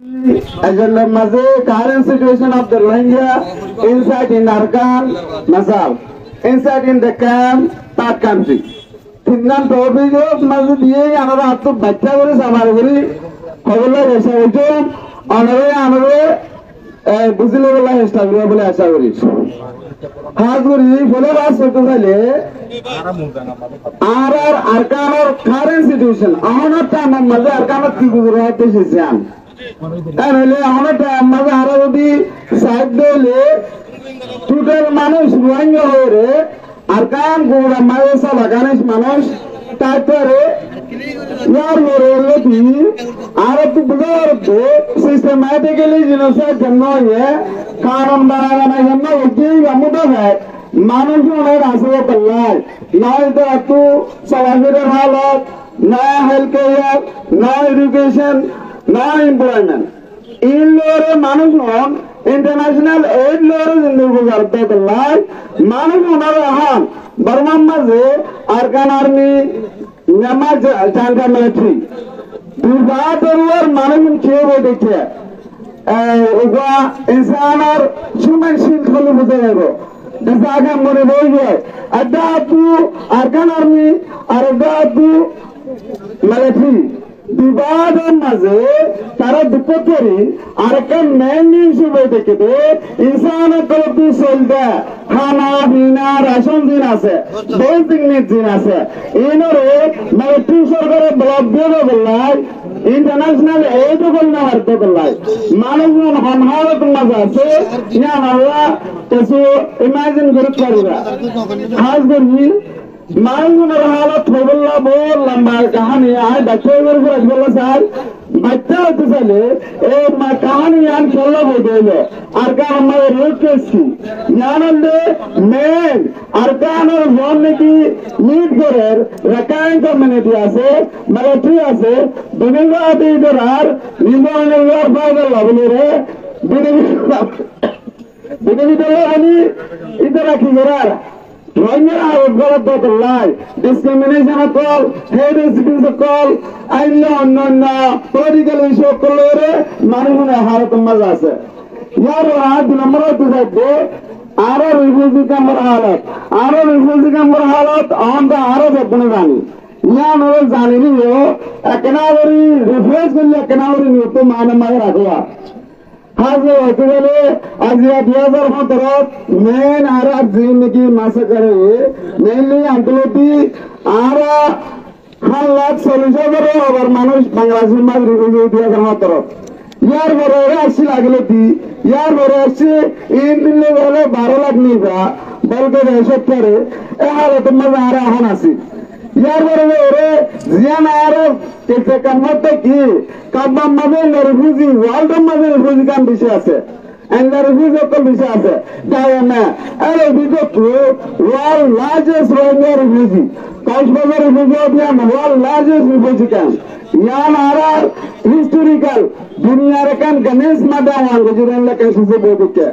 Agenda maze current situation of the Rohingya inside in Arkan, Nasal, inside in the camp, that country. Tingan topic of maze diye another atto bachcha gori samar gori hobola esa hojo another buzile bola hesta gori bola esa gori. Khas gori bola baat soto sale Arkan or current situation. Ahona time maze Arkan ki guzrat deshiyan. তাহলে আমরা আমাদের আরো যদি side দিলে total মানুষ রোহিঙ্গা হয়ে আর কাম গোড়া মায়েসা লাগানিস মানুষ তারপরে ইয়ার বড় কি আর তো বুঝাতে সিস্টেম্যাটিক্যালি জিনিসের জন্য কারণ বাড়ানোর জন্য ওই আমুদা হয় মানুষ অনেক আসবে পাল্লায় নয় তো এত চলাফেরার হালত না হেলথ কেয়ার না education no employment. In lore manus non international aid lore zindugu garta kallai manus onar ahan Burma maze Arkan army Myanmar Changka military bivadarlar manus chebo dekhe uga insan or human shield kholu budego disaga more boye adda tu Arkan army arda tu military বিবাদের মাঝে তারা দুপক্ষেরই আরেকটা main হিসেবে দেখবে ইনসানের তরফে চলতে খানা পিনা রেশন দিন আছে বেসিক নিড দিন আছে এনরে মিলিটারি সরকারের ব্লক দিয়ে বললাই ইন্টারন্যাশনাল এইড বলনা করতে বললাই মানুষজন হনহারত মাঝে আছে ইয়া আল্লাহ কিছু ইমাজিন করতে পারবে খাস করি মানুষজনের হালত হবল্লা বল লম্বা কাহানি আয় বাচ্চা করে আসবল্লা স্যার বাচ্চা হতে চাইলে এই কাহানি আন খেলা বলতে হইলো আর কান আমাদের রোড কেসছি জানালে মেন আর কানের জন নাকি লিড করে রাকাইন কমিউনিটি আছে মিলিটারি আছে বিভিন্ন আদিদের আর নির্মাণের বাইরে লাভলি রে বিভিন্ন আমি ইতে রাখি করার Rohingya are got the lie. Discrimination of all, hate is a call. I know, political issue colore, Maruna Harat Mazase. Yara, the number of the Ara refusing Kamar Halat. Ara refusing Kamar Halat on the Arab of Punagani. Yan was Zanino, a canary, refused with a canary to Manamaya. हाज़े होटले आजिया दियाज़र होटरों main आरा जीवन की मासकरे mainly अंकलोटी आरा हर lakh solution करो और मानुष बांग्लादेश में review दियाज़र होटरों यार बरोगे अच्छी लागलोटी यार बरोगे इन दिन ले वाले 12 लाख नहीं था बल्कि दहशत करे हालत में आरा होनासी यार बरोगे जियान आरा कैसे कन्वर्ट की Kabam Mabel refugee, Walter Mabel refugee can be shared. And the refugee can be shared. Diana, I will go to world largest Rohingya refugee. Kashmir refugee of Yan, world largest refugee camp. Yan are historical. Dunia rekan Ganesh Madhawan, Gujarat la kaise se bolte.